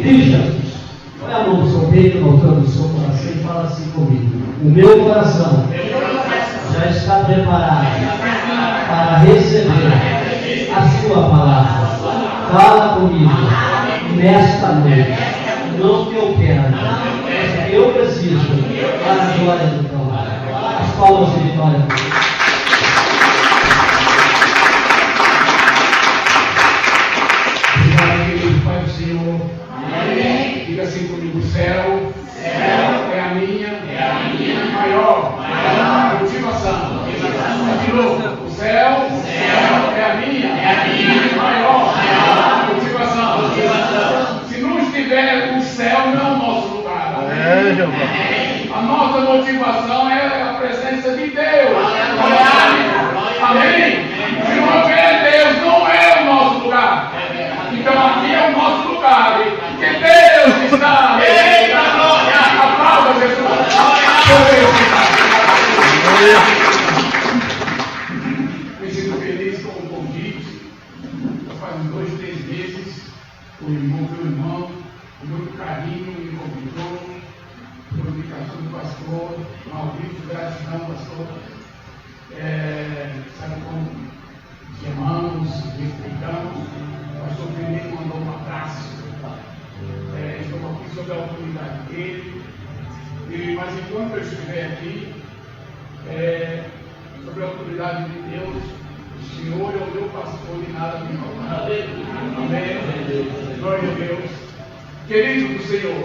Dirija. Põe a mão no seu peito, no altura do seu coração e fala assim comigo. O meu coração já está preparado para receber a sua palavra. Fala comigo nesta noite. Não que eu quero, mas que eu preciso para a glória do teu nome. As palmas de vitória. Obrigado, querido Pai do Senhor. Amém. Diga assim comigo: o céu é a minha maior motivação. De novo, o céu é a minha maior motivação. Se não estiver, o céu não é o nosso lugar. A nossa motivação é a presença de Deus. Amém? Se não houver Deus, não é o nosso lugar. Então aqui é o nosso lugar. Porque Deus está. Aplauda Jesus. Me sinto feliz com o convite. Faz uns 2, 3 meses, o irmão, com muito carinho, me convidou para a indicação do pastor. Maldito, gratidão, pastor. Sabe como te amamos, respeitamos. O pastor Felipe mandou um abraço. Estou aqui sob a autoridade dele. Mas enquanto eu estiver aqui, sob a autoridade de Deus, o Senhor é o meu pastor e nada me faltará. Amém. Glória a Deus. Querido do Senhor,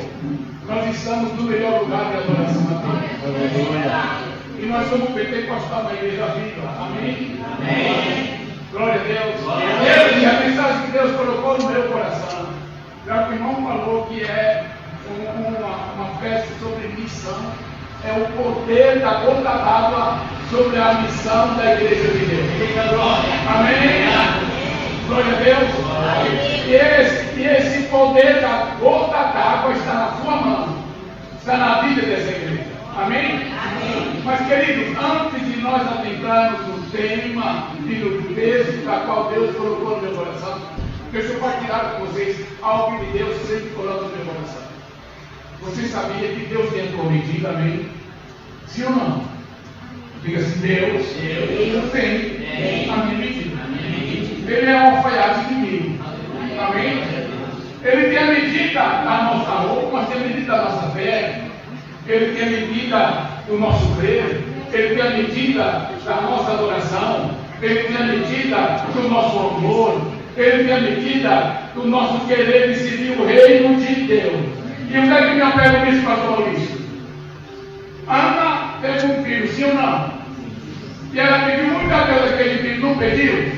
nós estamos no melhor lugar de adoração a Deus. E nós somos pentecostais na igreja viva. Amém? Amém. Glória a Deus. Deus, e a mensagem que Deus colocou no meu coração. Já que o irmão falou que é uma festa sobre missão, é o poder da gota d'água sobre a missão da igreja de Deus. Amém? Glória a Deus. E esse poder da gota d'água está na sua mão, está na vida dessa igreja. Amém? Amém? Mas, queridos, antes de nós adentrarmos no tema e no texto da qual Deus colocou no meu coração, deixa eu partilhar com vocês algo que Deus sempre coloca no meu coração. Você sabia que Deus tem prometido, amém? Sim ou não? Diga assim: Deus tem a minha medida. Ele é um alfaiate de mim. Amém? Ele tem a medida da nossa roupa, mas tem a medida da nossa fé. Ele tem a medida do nosso crer. Ele tem a medida da nossa adoração. Ele tem a medida do nosso amor. Ele tem a medida do nosso querer de seguir o reino de Deus. E o que é que me apega nisso, pastor Maurício? Ana teve um filho, sim ou não? E ela pediu muita coisa que aquele filho não pediu.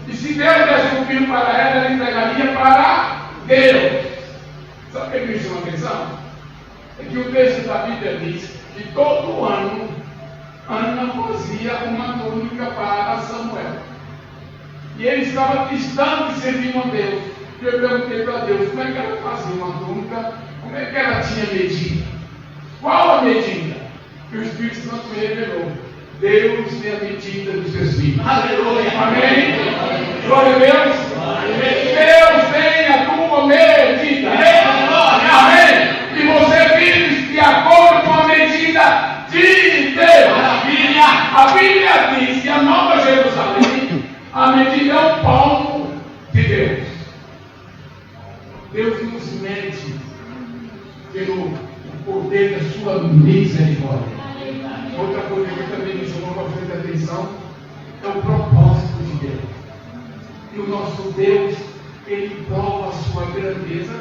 E se Deus desse um filho para ela entregaria para Deus. Sabe o que me chama a atenção? É que o texto da Bíblia diz que todo ano Ana fazia uma túnica para Samuel. E ele estava distante servindo a Deus. E eu perguntei para Deus como é que ela fazia uma túnica, como é que ela tinha medida. Qual a medida? Que o Espírito Santo me revelou. Deus tem a medida dos seus filhos. Aleluia. Amém? Glória a Deus. Deus tem a tua medida. Amém? E você vive de acordo com a medida de Deus. A Bíblia diz que a Nova Jerusalém, a medida é o palmo de Deus. Deus nos mede pelo poder da sua misericórdia. Outra coisa que também me chamou bastante atenção é o propósito de Deus. E o nosso Deus, ele prova a sua grandeza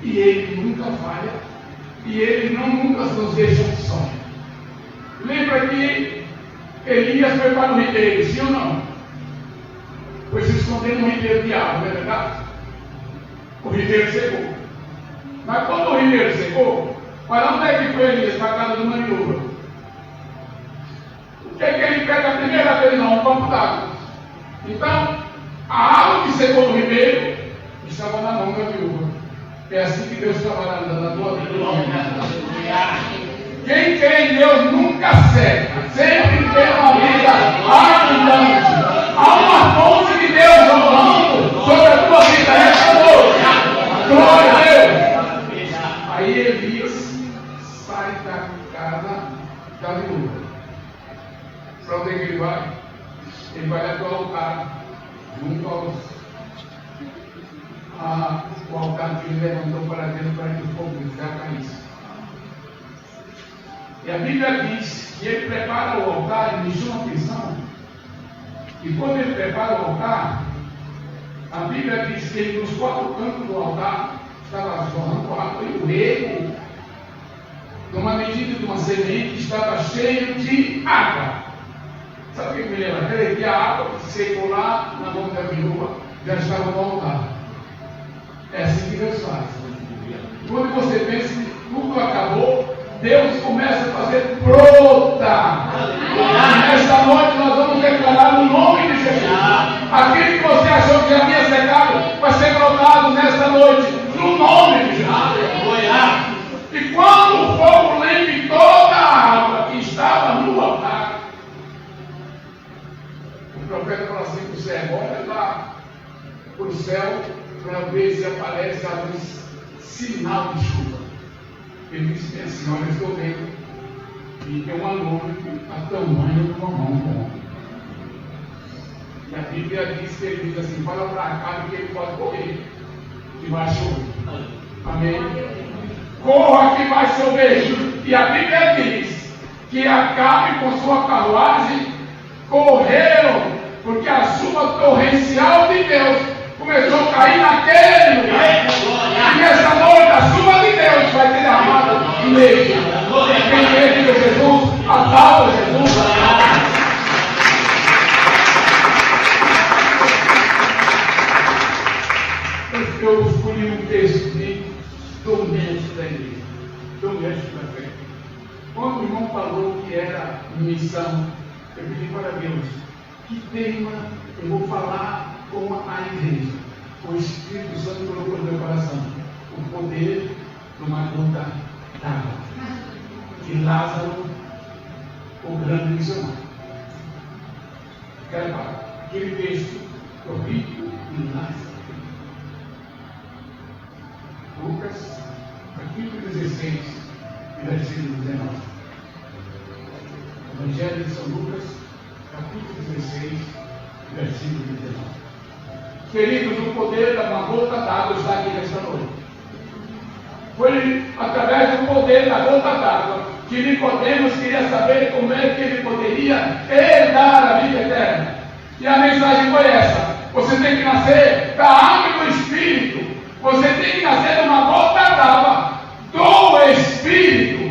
e ele nunca falha e ele nunca nos deixa só. Lembra que Elias foi para o ribeiro, sim ou não? Foi se esconder no ribeiro de água, não é verdade? O ribeiro secou. Mas quando o ribeiro secou, para onde é que foi Elias? Para a casa do Maniúba. O que é que ele pega a primeira vez? Não, um copo d'água. Então, a água que secou no ribeiro estava na mão da viúva. É assim que Deus trabalha na tua vida. Quem crê em Deus nunca seca, sempre tem uma vida abundante. Há uma fonte de Deus rolando sobre a tua vida nessa noite. Glória a Deus. do altar, junto ao altar que ele levantou para dentro para que o fogo de ferro caísse. E a Bíblia diz que ele prepara o altar, e me chama a atenção, e quando ele prepara o altar, a Bíblia diz que ele, nos quatro cantos do altar estava jorrando água, e o rego, numa medida de uma semente, estava cheio de água. Sabe o que me lembra? Que a água que secou lá na mão da viúva já estava no altar. É assim que Deus faz. Quando você pensa que tudo acabou, Deus começa a fazer brota. E nesta noite nós vamos declarar no nome de Jesus. Aquilo que você achou que já havia secado vai ser brotado nesta noite, no nome de Jesus. E quando o fogo limpe toda a água que estava no altar, o profeta fala assim para o servo: olha lá para o céu para ver se aparece algum sinal de chuva. Ele disse assim: olha, eu estou vendo e tem uma nuvem a tamanho de uma mão do homem. E a Bíblia diz que ele diz assim: fala para Acabe que ele pode correr, que vai chover. Amém? Corra que vai chover. E a Bíblia diz que Acabe com sua carruagem correram, porque a chuva torrencial de Deus começou a cair naquele lugar. E nesta noite a chuva de Deus vai ser derramada nele. Quem crê em Jesus, aplauda Jesus. Eu escolhi um texto do mestre da igreja, do mestre da fé. Quando o irmão falou que era missão, eu pedi para Deus: que tema eu vou falar com a igreja? O Espírito Santo colocou no meu coração: o poder de uma gota d'água. De Lázaro, o grande missionário. Quero falar aquele texto do rico e Lázaro. Lucas, capítulo 16, versículo 19. Evangelho de São Lucas, capítulo 16, versículo 19. Queridos, o poder da uma gota d'água está aqui nesta noite. Foi através do poder da gota d'água que Nicodemos queria saber como é que ele poderia herdar a vida eterna. E a mensagem foi essa: você tem que nascer da água e do Espírito. Você tem que nascer de uma gota d'água do Espírito.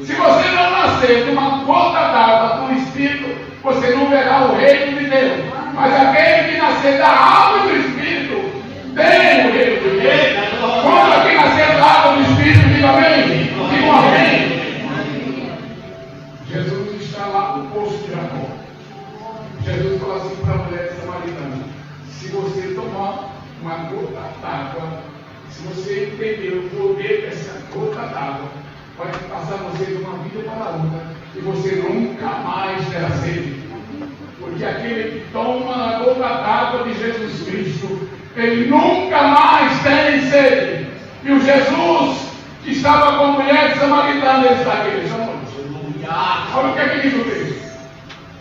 Se você não nascer de uma gota d'água do Espírito, você não verá o reino de Deus. Mas aquele que nascer da água e do Espírito tem o reino de Deus. Quando aqui nascer da água do Espírito, diga amém. Diga amém. Jesus está lá no poço de Jacó. Jesus fala assim para a mulher samaritana: se você tomar uma gota d'água, se você entender o poder dessa gota d'água, vai passar você de uma vida para outra e você nunca mais terá sede. Porque aquele que toma a gota d'água de Jesus Cristo, ele nunca mais tem sede. E o Jesus que estava com a mulher samaritana, ele está aqui nessa noite. Olha o que é que diz o texto.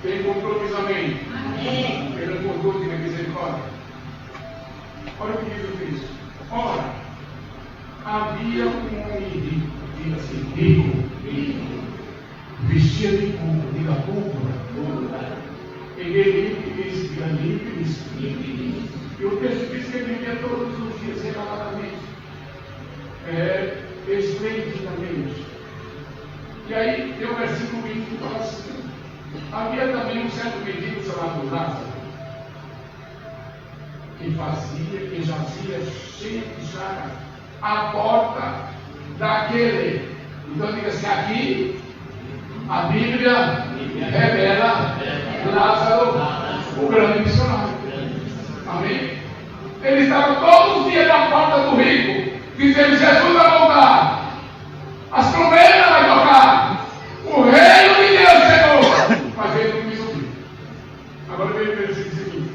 Quem encontrou diz amém. Ele encontrou, diga misericórdia. Olha o que diz o texto. Ora, havia um homem rico, diga assim, rico, vestia de púrpura, diga púrpura. Ele disse, diga limpo. E o texto diz que ele vivia todos os dias regaladamente, esplendidamente. E aí tem o versículo 20 que fala assim: havia também um certo mendigo chamado Lázaro, que jazia cheio de chagas à porta daquele. Então diga assim: aqui a Bíblia revela Lázaro, o grande missionário. Amém? Ele estava todos os dias na porta do rico, dizendo: Jesus vai voltar, as trombetas vai tocar, o reino de Deus chegou. Mas ele não quis ouvir. Agora vem o versículo seguinte: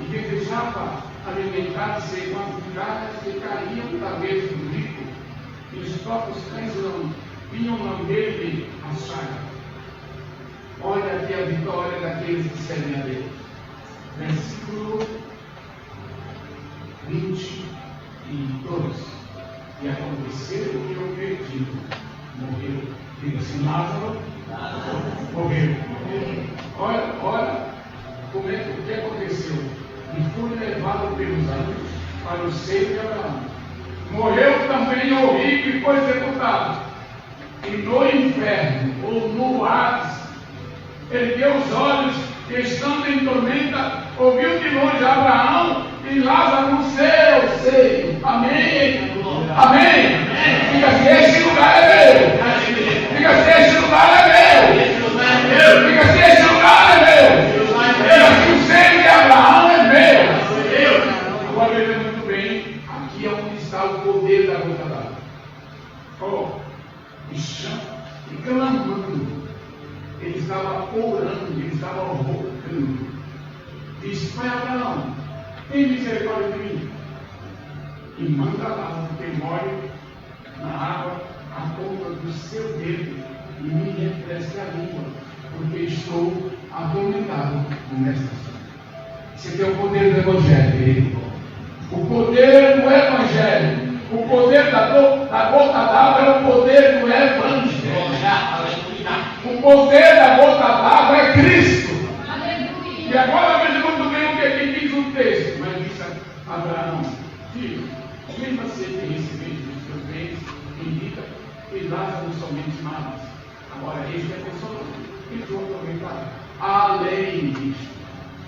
e desejava alimentar-se com as migalhas que caíam da mesa do rico, e os próprios cães vinham lamber-lhe a chaga. Olha aqui a vitória daqueles que servem a Deus. versículo 22. E aconteceu que o perdido morreu. Diga assim, Lázaro morreu. Olha como é que o que aconteceu. E foi levado pelos anjos para o seio de Abraão. Morreu também o rico e foi executado. E no inferno, ou no Hades, ergueu os olhos, estando em tormenta, ouviu de longe Abraão e Lázaro no seu seio. Amém? Amém? Diga assim, este lugar é meu. Diga assim, este lugar é meu. Diga assim, este lugar é meu. Diga assim, o seio de Abraão é meu. Agora veja muito bem, aqui é onde está o poder da gota d'água. E clamando. Ele estava orando, ele estava rogando. Disse: Pai Abraão, tem misericórdia de mim. E manda lá, porque molhe na água a ponta do seu dedo e me refresque a língua, porque estou atormentado nesta situação. Esse é o poder do Evangelho, querido. O poder do Evangelho, o poder da gota d'água é o poder do Evangelho. O poder da gota d'água é Cristo. E agora veja muito bem o que aqui diz o texto. Mas disse a Abraão: Filho, quem você tem recebido dos seus bens, indica e Lázaro somente malas. Agora, este é consolador. E tu aproveitar. Além disso,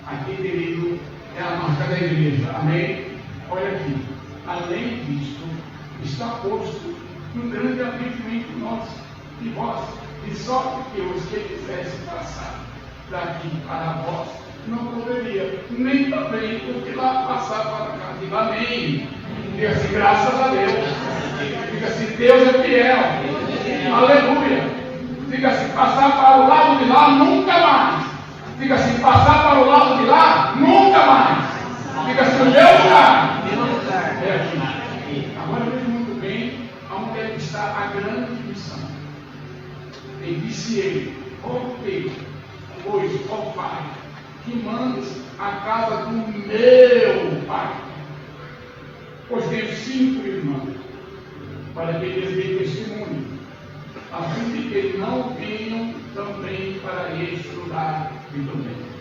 aqui querido, é a marca da igreja. Amém? Olha aqui. Além disto, está posto um grande arrependimento nosso e vós, de sorte que os que quisessem passar daqui para vós, não poderia, nem também o que lá passar para cá. Diga amém. Diga assim, graças a Deus. Diga assim, Deus é fiel. Aleluia. Diga assim, passar para o lado de lá nunca mais. Diga assim, passar para o lado de lá nunca mais. Diga assim, o meu lugar é aqui. Agora veja muito bem onde é que está a grande missão. E disse ele: ok, pois, ó Pai, que mandes a casa do meu Pai, pois tenho 5 irmãos, para que eles deem testemunho, a fim de que não venham também para este lugar de tormento.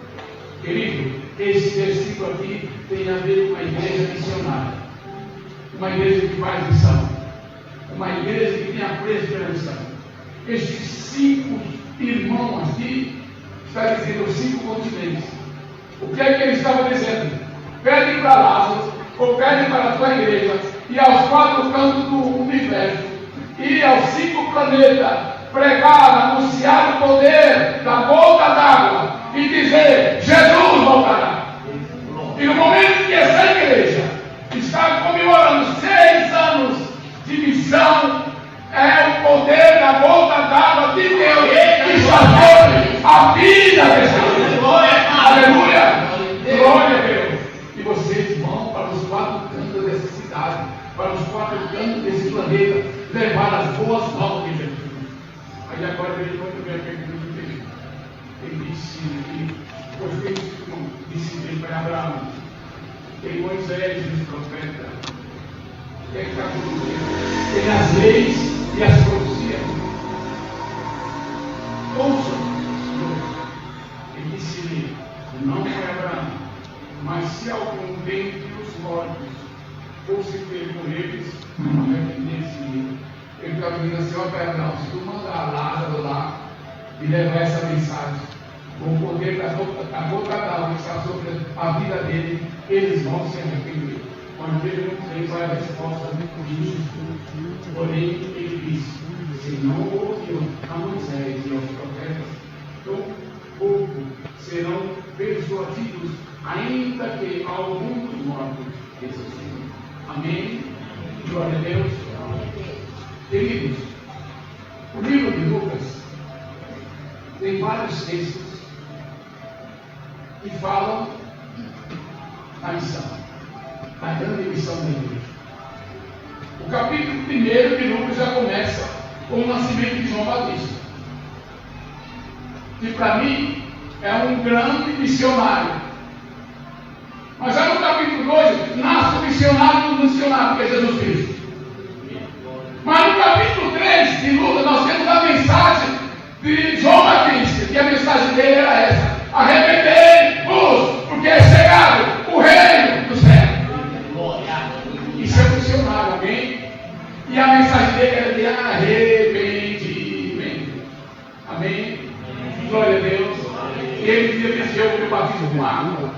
Querido, esse versículo aqui tem a ver com uma igreja missionária, uma igreja que faz missão, uma igreja que tem apreço pela missão. Estes 5 irmãos aqui, está dizendo os 5 continentes. O que é que ele estava dizendo? Pede para Lázaro, ou pede para a tua igreja, e aos 4 cantos do universo, e aos 5 planetas, pregar, anunciar o poder da gota d'água, e dizer: Jesus voltará. E no momento que essa igreja está comemorando 6 anos de missão, é o poder da gota d'água de Deus que salvou a vida dessa igreja. Aleluia! Glória a Deus! E vocês vão para os 4 cantos dessa cidade, para os 4 cantos desse planeta, levar as boas novas de Jesus. Aí agora ele foi também aqui no texto. Ele disse: pois disse ele para Abraão, tem Moisés e os profetas, tem as leis e as profecias. Ouçam. Ele disse-lhe: não foi Abraão, mas se algum dentre os mortos fosse ter com eles, não arrepender-se-ia. Ele está dizendo assim: ó Abraão, se tu mandar Lázaro lá e levar essa mensagem, com o poder da gota d'água que está sobre a vida dele, eles vão se arrepender. Quando ele não fez a resposta do justo, porém ele disse: se não ouviu a Moisés e aos profetas, tão pouco serão persuadidos, ainda que algum dos mortos ressuscitem. Amém? Glória a Deus. Queridos, o livro de Lucas tem vários textos que falam da missão, da grande missão da igreja. O capítulo 1 de Lucas já começa com o nascimento de João Batista, que para mim é um grande missionário, Mas já no capítulo 2, nasce o missionário, que é Jesus Cristo. Mas no capítulo 3 de Lucas, nós temos a mensagem de João Batista, que a mensagem dele era essa: arrependei-vos, porque é chegado o reino do céu. Isso é missionário, amém? E a mensagem dele era de arrependimento. Amém? Glória a Deus. E ele dizia que eu que eu batizo com água,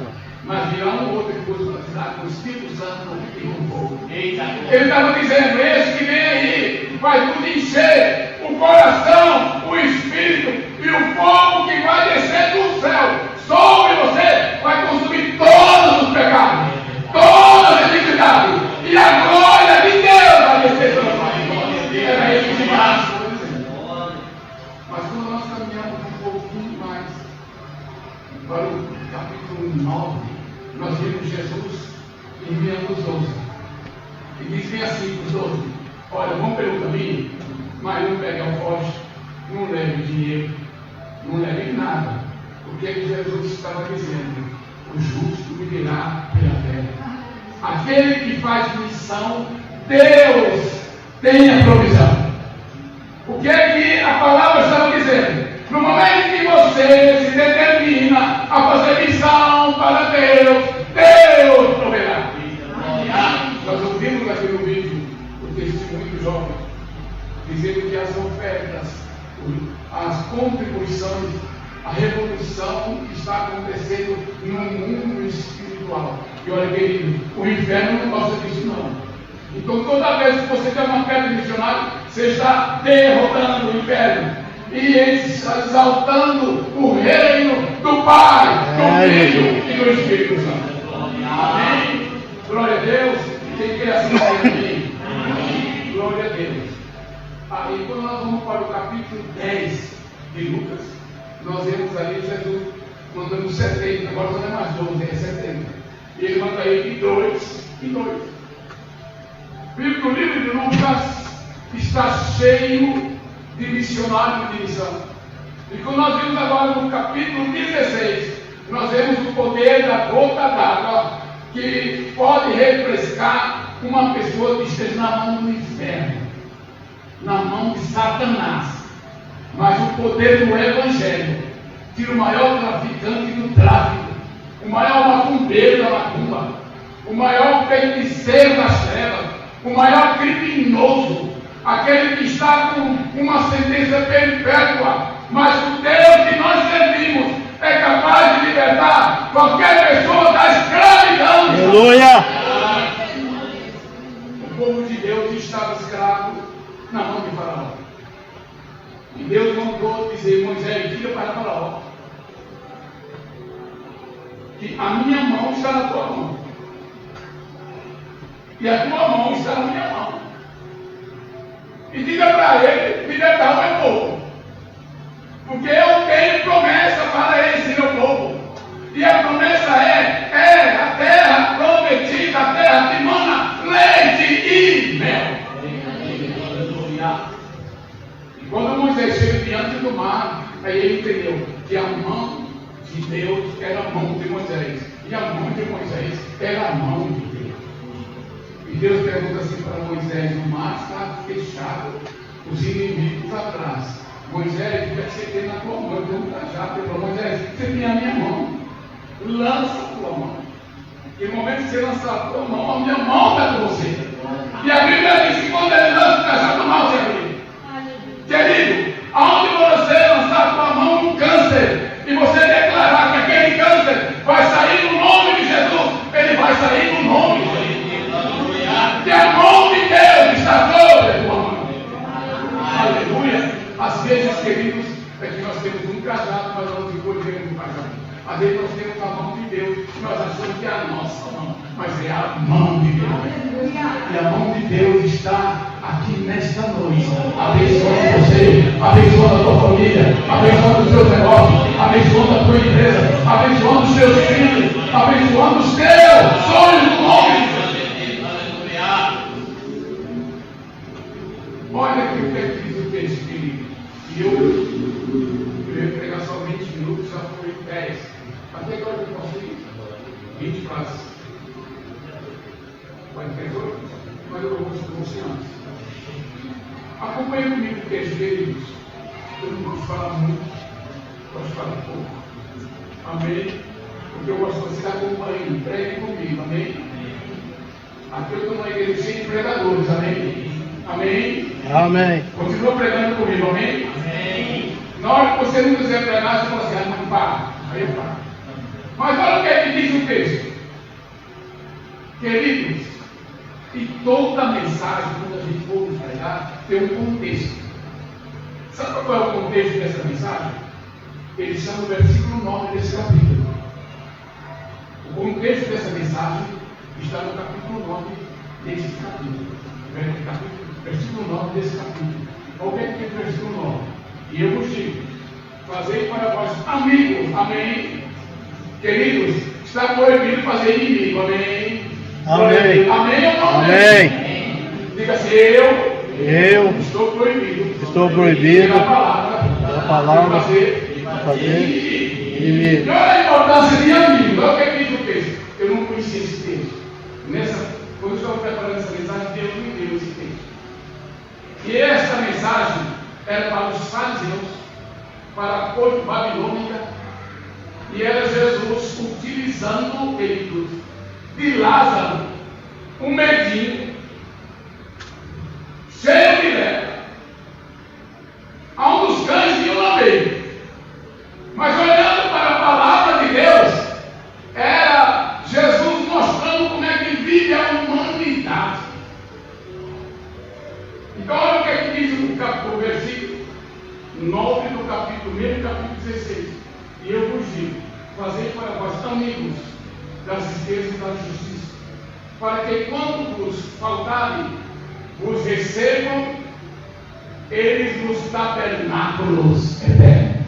mas virá um outro que fosse batizado com o Espírito Santo e com fogo. Ele estava dizendo: esse que vem aí vai tudo encher o coração, o Espírito e o fogo que vai descer do céu sobre você, vai consumir todos os pecados, todas as iniquidades, e a glória de Deus vai descer sobre nós. Era isso que nós. Mas quando nós caminhamos um pouquinho mais para o capítulo 9, nós vimos Jesus enviando os 12. E dizem assim para os 12: olha, vão pelo caminho, mas não pegue alforje, não leve dinheiro, não leve nada. Porque que Jesus estava dizendo: o justo viverá pela fé. Aquele que faz missão, Deus tem a provisão. O que é que a palavra estava dizendo? No momento que você se determina a fazer missão para Deus, Deus proverá. Nós ouvimos aqui no vídeo o testemunho do jovem, dizendo que as ofertas, as contribuições, a revolução que está acontecendo no mundo espiritual. E olha, querido, o inferno não gosta disso, não. Então, toda vez que você tem uma oferta de missionário, você está derrotando o inferno e exaltando o reino do Pai, do Filho e do Espírito Santo. Amém? Glória a Deus. Quem quer assim também? Glória a Deus. Aí, quando nós vamos para o capítulo 10 de Lucas, nós vemos ali Jesus mandando 70, agora não é mais 12, é 70. E ele manda aí de 2 em 2. Viu que o livro de Lucas está cheio de missionários de missão. E quando nós vimos agora no capítulo 16, nós vemos o poder da gota d'água que pode refrescar uma pessoa que esteja na mão do inferno, na mão de Satanás. Mas o poder do Evangelho tira o maior traficante do tráfico, o maior macumbeiro da macumba, o maior feiticeiro das trevas, o maior criminoso, aquele que está com uma sentença perpétua. Mas o Deus que nós servimos é capaz de libertar qualquer pessoa da escravidão. Aleluia! O povo de Deus estava escravo na mão de Faraó. E Deus mandou dizer: Moisés, diga para Faraó que a minha mão está na tua mão, e a tua mão está na minha mão. E diga para ele libertar o meu povo, porque eu tenho promessa para esse meu povo. E a promessa é a terra prometida, a terra que mana leite e mel. E quando Moisés chega diante do mar, aí ele entendeu que a mão de Deus era a mão de Moisés, e a mão de Moisés era a mão de Deus. E Deus pergunta assim para Moisés: o mar está fechado, os inimigos atrás. Moisés, o que você tem na tua mão? Eu tenho um cajado. Ele falou: Moisés, você tem a minha mão, lança a tua mão. E no momento que você lançar a tua mão, a minha mão está com você. E a Bíblia diz que quando ele lança o cajado, mal se abriu. Querido, aonde você lançar a tua mão um câncer, e você declarar que aquele câncer vai sair no nome de Jesus, ele vai sair no nome de Jesus. Que a mão de Deus está sobre a tua mão. Aleluia. Às vezes, queridos, é que nós temos um cajado, mas nós não escolhemos um cajado. Às vezes nós temos a mão de Deus, nós achamos que é a nossa mão, mas é a mão de Deus. E a mão de Deus está aqui nesta noite, abençoando você, abençoando a tua família, abençoando os teus negócios, abençoando a tua empresa, abençoando os teus filhos, abençoando os teus sonhos no nome de Jesus. Olha aqui o que diz o texto, querido. E eu ia pregar só 20 minutos, já foi 10. Até agora eu posso ir? 20 para 48, mas eu vou mostrar você antes. Acompanhe comigo o texto, queridos. Eu não gosto de falar muito, gosto de falar pouco. Amém? Porque eu gosto de você acompanhando, pregue comigo, amém? Aqui eu estou numa igreja cheia de pregadores, amém? Amém? Amém. Continua pregando comigo, amém? Amém. Na hora que você não quiser pregar, você fala assim, não para. Aí eu paro. Mas olha o que é que diz o texto. Queridos, e toda mensagem, quando a gente for pregar, tem um contexto. Sabe qual é o contexto dessa mensagem? Ele está no versículo 9 desse capítulo. O contexto dessa mensagem está no capítulo 9 desse capítulo. Versículo 9 desse capítulo. Olha o que é que tem no versículo 9. E eu vos digo, fazei para vós amigos, amém? Queridos, está proibido fazer inimigo, amém? Amém. Amém ou não? Amém. Diga assim, eu estou proibido pela palavra de fazer inimigo. E olha a importância de amigo. Olha o que diz o texto. Eu não conhecia esse texto. Quando eu estava preparando essa mensagem, Deus me deu esse texto. E esta mensagem era para os fariseus, para a corte babilônica, e era Jesus utilizando de Lázaro, um medinho, cheio de lepra, aonde os cães iam lamber. Mas olhando para a palavra de Deus, era Jesus mostrando como é que vive a humanidade. Então olha o que é que diz o versículo 9 do capítulo 16. E eu vos digo, fazei para vós amigos das riquezas e da justiça, para que quando vos faltarem, vos recebam eles nos tabernáculos eternos.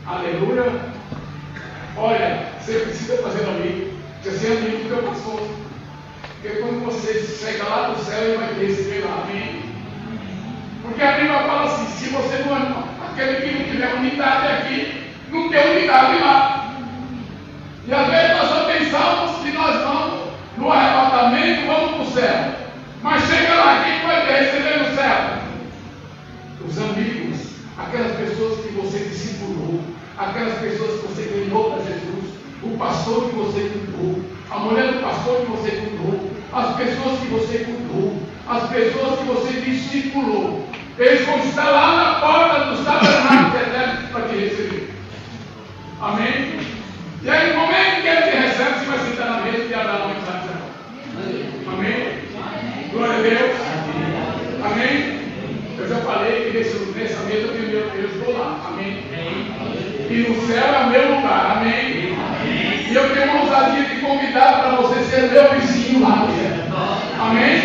Aleluia. Olha, você precisa fazer amigo, você ser amigo do teu pastor, porque quando você chega lá no céu, ele vai te receber lá, amém? Porque a Bíblia fala assim, se você não é aquele que não tiver unidade aqui, não tem unidade lá. E às vezes nós só pensamos que nós vamos no arrebatamento, vamos para o céu. Mas chega lá, quem vai te receber no céu? Os amigos, aquelas pessoas que você discipulou, aquelas pessoas que você ganhou para Jesus, o pastor que você cuidou, a mulher do pastor que você cuidou, as pessoas que você cuidou, as pessoas que você discipulou. Eles vão estar lá na porta dos tabernáculos eternos para te receber. Amém? E aí, no momento que ele te recebe, você vai sentar na mesa e dar uma mensagem. Amém? Glória a Deus. Amém? Eu já falei que nessa mesa eu estou lá. Amém? E no céu é o meu lugar. Amém? E eu tenho uma ousadia de convidar para você ser meu vizinho lá no céu. Amém?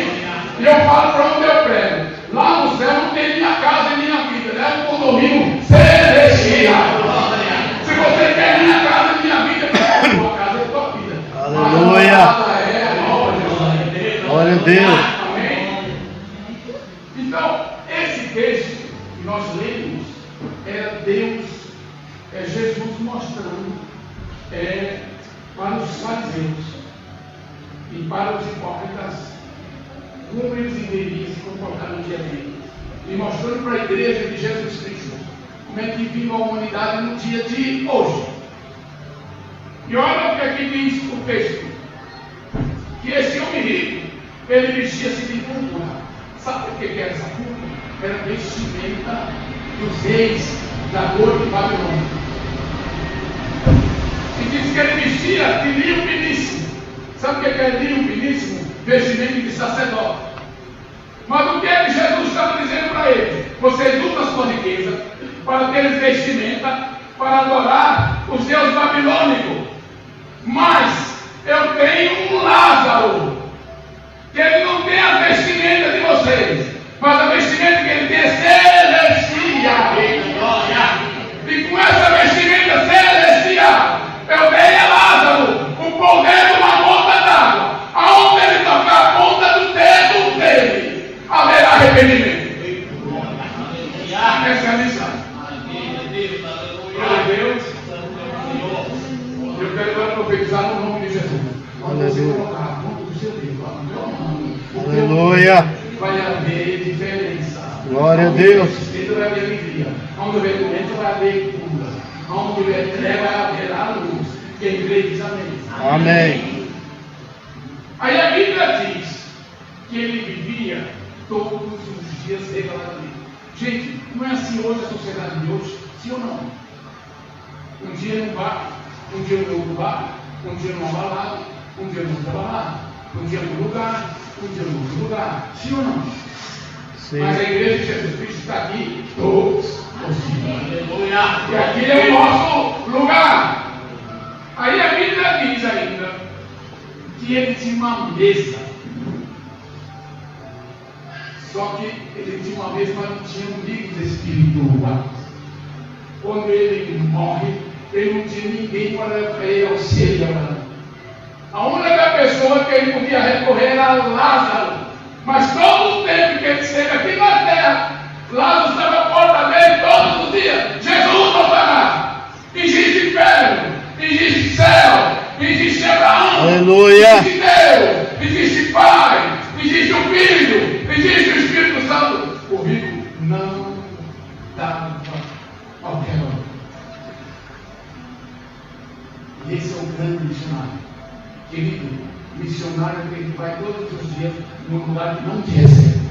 E eu falo para onde eu prego. Lá no céu não tem minha casa e minha vida. É um condomínio celestial. Se você quer minha casa e minha vida, tua casa é tua vida. Aleluia. Glória a Deus. Amém? Então, esse texto que nós lemos era Deus, Jesus mostrando para os fariseus e para os hipócritas como eles deveriam se comportar no dia a dia, e mostrando para a igreja de Jesus Cristo como é que vive a humanidade no dia de hoje. E olha o que aqui diz o texto, que esse homem rico, ele vestia-se de púrpura. Sabe o que era essa púrpura? Era a vestimenta dos reis da corte babilônica. E diz que ele vestia de linho finíssimo. Sabe o que é linho finíssimo? Vestimento de sacerdote. Mas o que é que Jesus estava dizendo para ele? Vocês usam a sua riqueza para ter vestimenta, para adorar os deuses babilônicos. Mas eu tenho um Lázaro, que ele não tem a vestimenta de vocês, mas a vestimenta que ele tem é celestial. E com essa vestimenta celestial, eu dei a Lázaro o poder de uma gota d'água. Aonde ele tocar a ponta do dedo dele, haverá arrependimento. Essa é a mensagem. Glória a Deus. Eu quero agora profetizar no nome de Jesus. Quando você colocar a ponta do seu Aleluia. Vai haver diferença. Glória a Deus. Onde vai haver alegria. Onde houver doença vai haver cura. Onde houver treva vai haver a luz. Quem crê diz amém. Amém. Aí a Bíblia diz que ele vivia todos os dias regaladamente. Gente, não é assim hoje a sociedade de hoje? Sim ou não? Um dia num bar, um dia no outro bar, um dia numa balada, um dia no outro balada, um dia num lugar, um dia no outro lugar. Sim ou não? Sim. Mas a igreja de Jesus Cristo está aqui todos os dias. E aqui é o nosso lugar. Aí a Bíblia diz ainda que ele tinha uma mesa. Só que ele tinha uma mesa, mas não tinha amigos espirituais. Quando ele morre, ele não tinha ninguém para ele auxiliar. A única pessoa que ele podia recorrer era Lázaro. Mas todo o tempo que ele esteve aqui na terra, Lázaro estava à porta dele todos os dias. Jesus não fará. Existe inferno, existe céu, existe Abraão, Aleluia. existe Deus, existe Pai, existe o Filho, existe o Espírito Santo. O rico não dava qualquer hora. E esse é o grande missionário. Querido, missionário é aquele que vai todos os dias num lugar que não te recebe.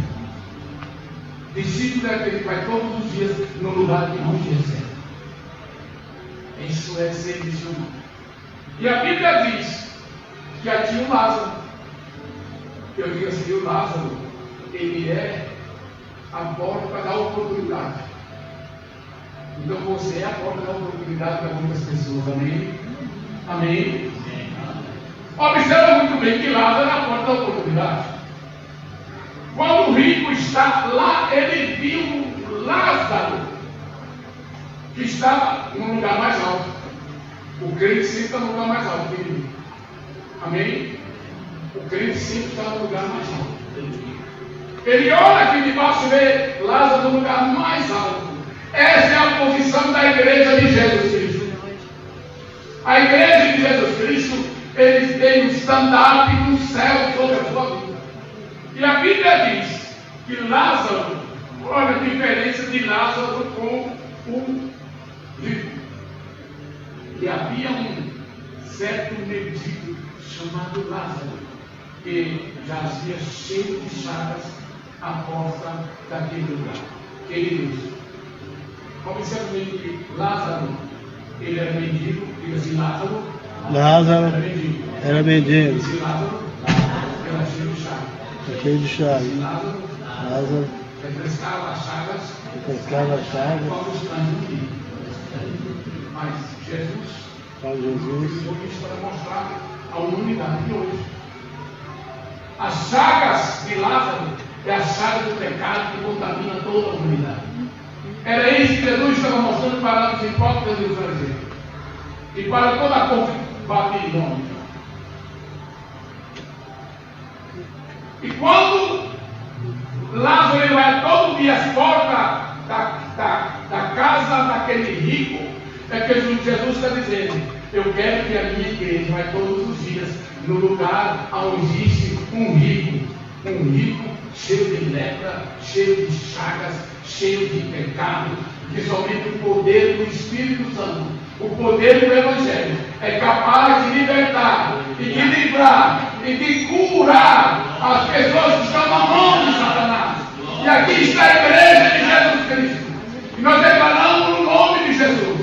Discípulo é aquele que vai todos os dias num lugar que não te recebe. Isso é ser missionário. E a Bíblia diz que aqui o Lázaro, eu digo assim, o Lázaro, ele é a porta para dar oportunidade. Então você é a porta da oportunidade para muitas pessoas. Amém? Amém? Observa muito bem que Lázaro é a porta da oportunidade. Quando o rico está lá, ele viu Lázaro, que estava num lugar mais alto. O crente sempre está no lugar mais alto, querido. Amém? O crente sempre está no lugar mais alto. Ele olha aqui de baixo e vê Lázaro no lugar mais alto. Essa é a posição da igreja de Jesus Cristo. A igreja de Jesus Cristo, eles têm um stand-up no céu sobre a sua vida. E a Bíblia diz que Lázaro, olha a diferença de Lázaro com o rico. E havia um certo mendigo chamado Lázaro, que jazia cheio de chagas à porta daquele lugar. Queridos, observe bem que Lázaro, ele era mendigo, diga assim, Lázaro era mendigo. Esse Lázaro era cheio de chagas. Cheio de chagas. Lázaro refrescava as chagas. Como os cães. Mas Jesus usou isso para mostrar a humanidade de hoje. As chagas de Lázaro é a chaga do pecado que contamina toda a humanidade. Era isso que Jesus estava mostrando para os hipócritas e os fariseus. E para toda a corte babilônica. E quando Lázaro ele vai todo dia às portas da casa daquele rico, é que Jesus está dizendo: eu quero que a minha igreja vai todos os dias no lugar onde existe um rico cheio de lepra, cheio de chagas, cheio de pecado, que somente o poder do Espírito Santo, o poder do Evangelho é capaz de libertar e de livrar e de curar as pessoas que estão na mão de Satanás. E aqui está a igreja de Jesus Cristo. E nós declaramos no nome de Jesus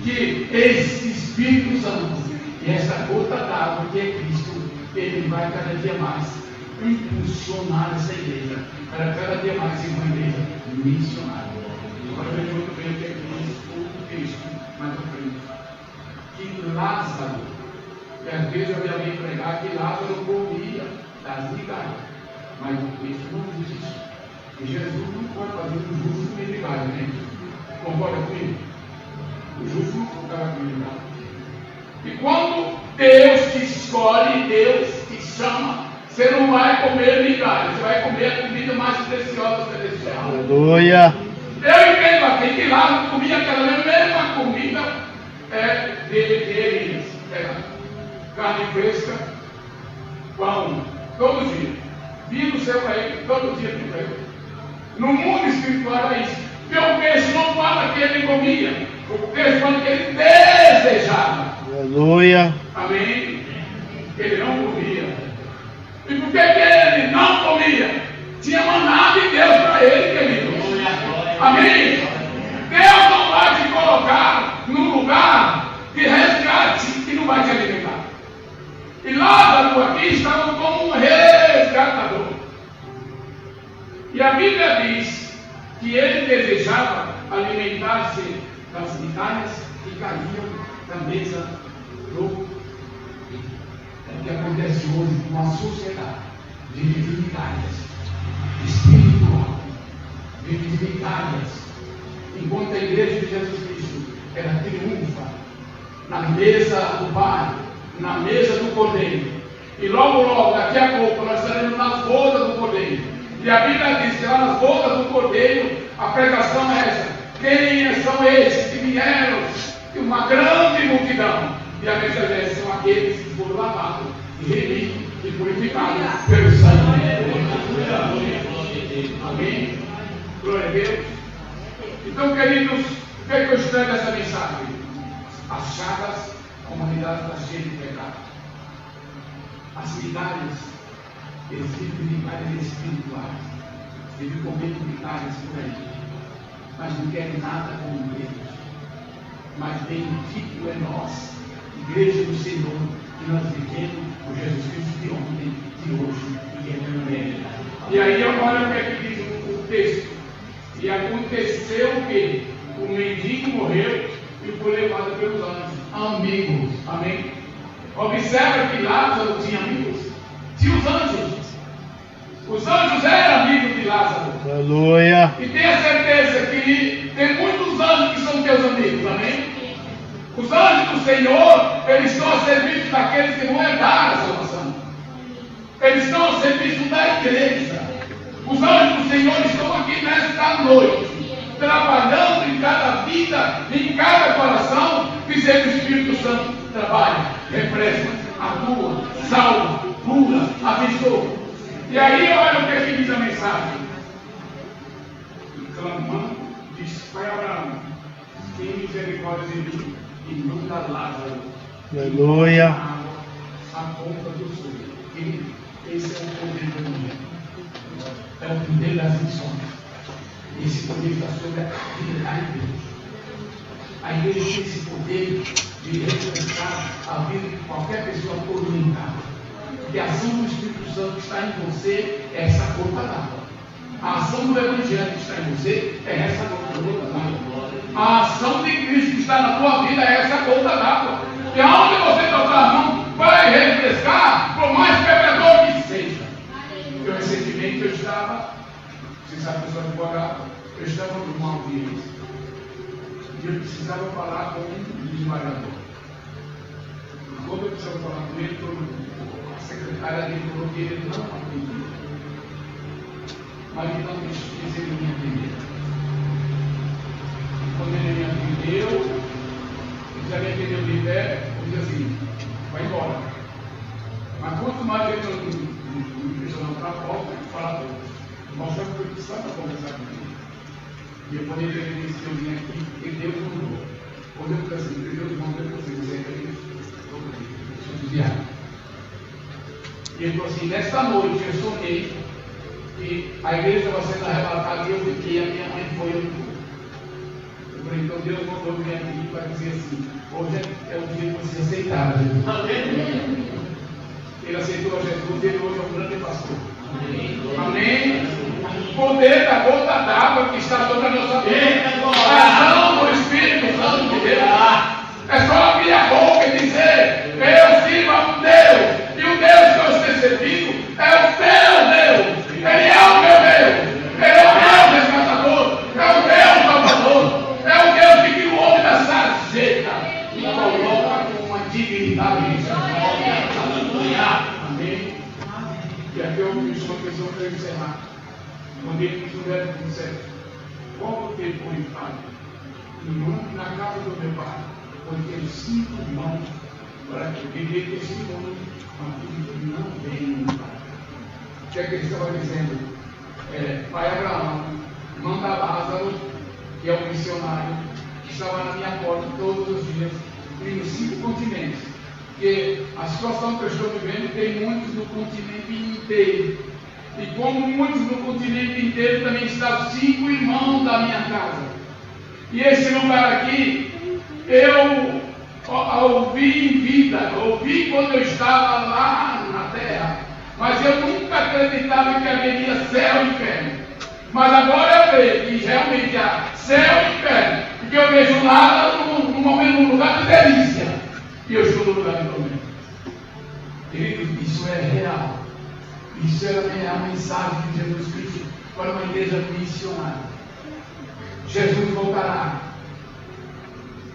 que esse Espírito Santo e essa gota d'água que é Cristo, ele vai cada dia mais impulsionar essa igreja para cada dia mais ser uma igreja missionária. Agora veja muito bem o que é Cristo, mas o Cristo. Que Lázaro, e às vezes eu vi alguém pregar que Lázaro comia das migalhas, mas o Cristo não diz isso. E Jesus não pode fazer um justo comer migalha, né? Concorda comigo? O justo não pode comer migalha. E quando Deus te escolhe, Deus te chama, você não vai comer migalha, você vai comer a comida mais preciosa celestial. Aleluia. Eu entendo aqui que Lázaro comia aquela mesma comida de Elias. Era carne fresca, pão, todo dia. Vinha no do céu para ele, todo dia para ele. No mundo espiritual é isso. Porque o texto não fala que ele comia, o texto fala que ele desejava. Aleluia. Amém? Ele não comia. E por que ele não comia? Tinha maná de Deus para ele, querido. Amém? Deus não vai te colocar num lugar de resgate que não vai te alimentar. E Lázaro aqui estava como um resgatador. E a Bíblia diz que ele desejava alimentar-se das migalhas que caíam da mesa do. É o que acontece hoje com a sociedade. Vive de migalhas. Espiritual. Vive de migalhas. Enquanto a igreja de Jesus Cristo ela triunfa na mesa do Pai, na mesa do Cordeiro. E logo, daqui a pouco, nós estaremos nas bodas do Cordeiro. E a Bíblia diz que lá nas bodas do Cordeiro, a pregação é essa. Quem são esses que vieram? Uma grande multidão. E a mensagem são aqueles que foram lavados, e remidos e purificados pelo sangue de Deus. Amém? Glória a Deus. Então, queridos, o que é que eu extraio dessa mensagem? As chagas, a humanidade está cheia de pecado. As migalhas, eles vivem de migalhas espirituais. Vivem comendo migalhas por aí. Mas não querem nada com Deus. Mas bendito é nós, igreja do Senhor, que nós vivemos por Jesus Cristo de ontem, de hoje e eternamente. E aí, olha o que é que diz o texto. E aconteceu que o mendigo morreu e foi levado pelos anjos. Amigos. Amém? Observa que Lázaro tinha amigos. Tinha os anjos. Os anjos eram amigos de Lázaro. Aleluia. E tenha certeza que tem muitos anjos que são teus amigos. Amém? Os anjos do Senhor, eles estão a serviço daqueles que vão herdar a salvação. Eles estão a serviço da igreja. Os anjos do Senhor estão aqui nesta noite, trabalhando em cada vida, em cada coração, dizendo que o Espírito Santo trabalha, represa, atua, salva, cura, abençoa. E aí olha o que aqui diz a mensagem. E clamando, disse Pai Abraão, tem misericórdia de mim e manda Lázaro. Aleluia. A ponta do sul. Esse é o poder do mundo. É o poder das missões. Esse poder está sobre a igreja. A igreja tem esse poder de refrescar a vida de qualquer pessoa tormentada. Porque a ação do Espírito Santo que está em você é essa gota d'água. A ação do Evangelho que está em você é essa gota d'água. A ação de Cristo que está na tua vida é essa gota d'água. E aonde você tocar a mão, vai refrescar, por mais pecador que seja. Eu recentemente eu estava, você sabe que eu sou advogado, eu estava numa audiência e eu precisava falar com um desembargador. Quando eu precisava falar com ele, a secretária dele falou que ele não atendia. Mas então me disse ele me atender. Quando ele me atendeu, ele já me atendeu de pé, eu disse assim, vai embora. Mas quanto mais ele não me pressionou para a porta, eu falava, mostrava que eu precisava conversar com ele. E eu poderia ter disse que eu vim aqui, porque Deus mandou. Quando eu disse assim, Deus mandou você dizer que eu sou desviado. E ele falou assim, nesta noite eu sonhei que a igreja estava sendo arrebatada e eu fiquei, a minha mãe foi eu. Eu falei, então Deus mandou vir aqui para dizer assim, hoje é o dia de você aceitar Jesus. Amém. Ele aceitou a Jesus e ele hoje é um grande pastor. Amém. O poder da gota d'água que está sobre a nossa vida. A ação do Espírito Santo de Deus. É só abrir a boca e dizer, eu sirvo a um Deus. E o Deus que eu estou servindo é o teu Deus. Ele é o meu Deus. Ele é o meu resgatador. É o Deus salvador. É o Deus que cria o homem da sarjeta e coloca com uma dignidade. Amém. E aqui eu fiz uma questão para eu encerrar. Quando ele estiver com você, qual o tempo foi na casa do meu pai, porque tenho 5 irmãos para que eu dê testemunho, mas que não vem no pai. que é que ele estava dizendo? Pai Abraão mandava Lázaro, que é um missionário, que estava na minha porta todos os dias, e nos 5 continentes. Porque a situação que eu estou vivendo tem muitos no continente inteiro. E como muitos no continente inteiro, também estão 5 irmãos da minha casa. E esse lugar aqui, eu ouvi em vida, ouvi quando eu estava lá na terra, mas eu nunca acreditava que haveria céu e inferno. Mas agora eu vejo que realmente há céu e inferno, porque eu vejo lá no lugar de delícia, e eu estou no lugar de tormento. Querido, isso é real. Isso é a mensagem de Jesus Cristo para uma igreja missionária. Jesus voltará.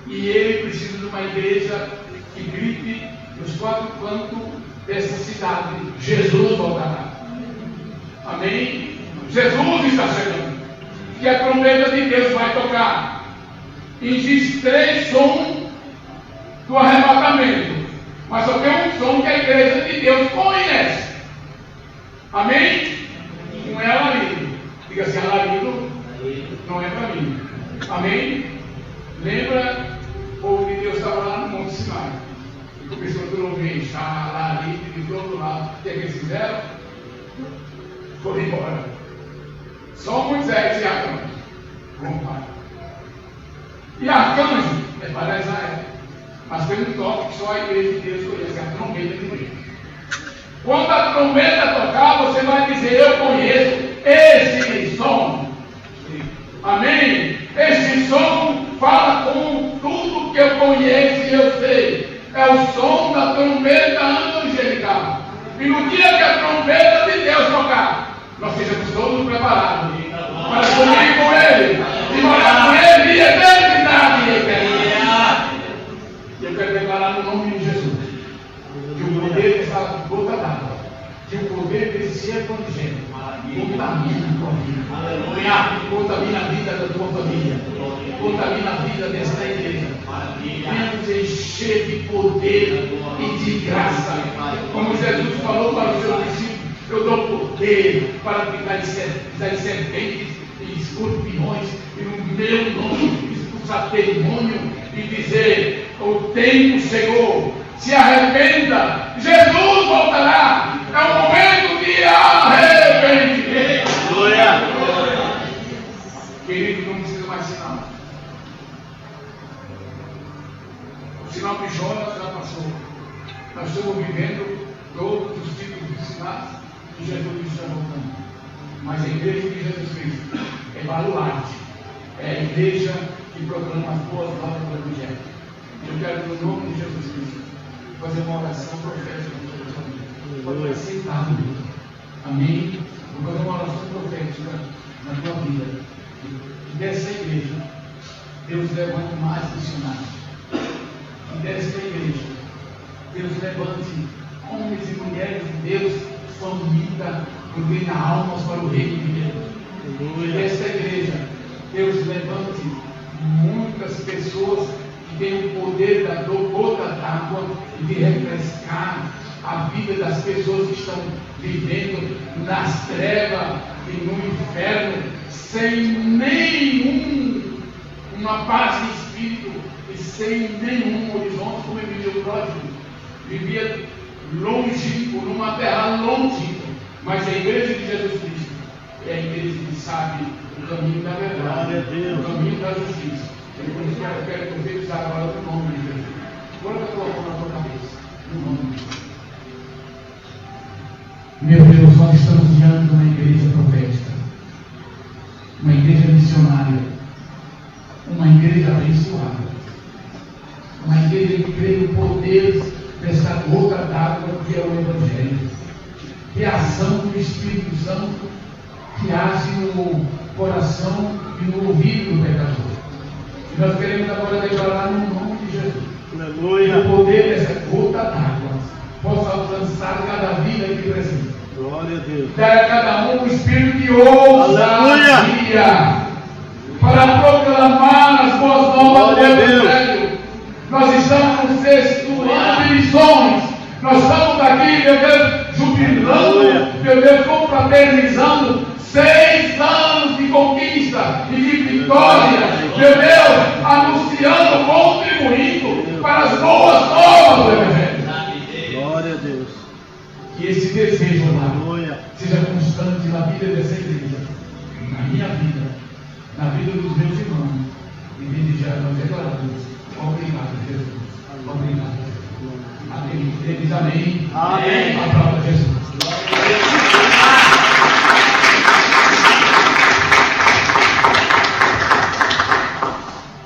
E ele precisa de uma igreja que grite nos 4 cantos dessa cidade: Jesus voltará. Amém? Jesus está chegando. Que a trombeta de Deus vai tocar. Existem 3 sons do arrebatamento, mas só tem um som que a igreja de Deus conhece. Amém? Não é alarido. Diga assim: alarido não é para mim. Amém? Lembra? O povo de Deus estava lá no Monte Sinai. E começou a ouvir alarido de todo lado. O que é que eles fizeram? Foram embora. Só Moisés e Arcanjo. Vamos. E Arcanjo é para Israel. Mas tem um toque que só a igreja de Deus conhece: a trombeta de Deus. Quando a trombeta tocar, você vai dizer: eu conheço esse som. Amém? Esse som fala com tudo que eu conheço e eu sei. É o som da trombeta angelical. E no dia que a trombeta de Deus tocar, nós sejamos todos preparados para subir com Ele e morar com Ele em eternidade. E eu quero declarar no nome de Jesus que o poder dessa gota d'água, que o poder desse evangelho contamina a tua vida. Aleluia! Contamina a vida da tua família. Contamina a vida desta igreja. Venha encher de poder e de graça. Como Jesus falou para os seus discípulos: eu dou poder para picar das serpentes e escorpiões, e no meu nome expulsar demônio e dizer: o tempo chegou, se arrependa, Jesus voltará. É o momento de arrependimento. Glória. Querido, não precisa mais sinal. O sinal de Jonas já passou. Nós estamos vivendo todos os tipos de sinais que Jesus está voltando. Mas a igreja de Jesus Cristo é baluarte. É a igreja que proclama as boas novas do Evangelho. Eu quero, no nome de Jesus Cristo, fazer uma oração profética na tua família. Pode aceitar, amém? Vou fazer uma oração profética na tua vida. Que dessa igreja Deus levante mais missionários. Que dessa igreja Deus levante homens e mulheres de Deus, família, que ganha almas para o reino de Deus. Que dessa igreja Deus levante muitas pessoas que têm o poder da gota d'água e de refrescar a vida das pessoas que estão vivendo nas trevas e no inferno, sem nenhuma paz de espírito e sem nenhum horizonte, como Emílio Pródigo vivia longínquo, numa terra longínqua. Mas a igreja de Jesus Cristo é a igreja que sabe o caminho da verdade, o caminho da justiça. Eu quero profetizar agora no nome de Jesus. Coloca a tua mão na tua cabeça, no nome de Jesus. Meu Deus, nós estamos diante de uma igreja profética, uma igreja missionária, uma igreja abençoada, uma igreja que crê no poder dessa gota d'água que é o Evangelho, que é a ação do Espírito Santo que age no coração e no ouvido do pecador. E nós queremos agora declarar no nome de Jesus. Aleluia. Que o poder dessa gota d'água possa alcançar cada vida que precisa. Glória a Deus. Dar a cada um o espírito de ousadia para proclamar as boas novas do Evangelho. Nós estamos no 6º ano de missões. Nós estamos aqui, meu Deus, jubilando, meu Deus, confraternizando 6 anos de conquista e de vitória, meu Deus, anunciando, contribuindo para as boas novas do Evangelho. Glória a Deus. Que esse desejo, amado, Aleluia. seja constante na vida dessa igreja, na minha vida, na vida dos meus irmãos. E desde já nós declaramos: obrigado, Jesus. Obrigado, Jesus. Amém. Diz amém. Amém. Aplauda Jesus.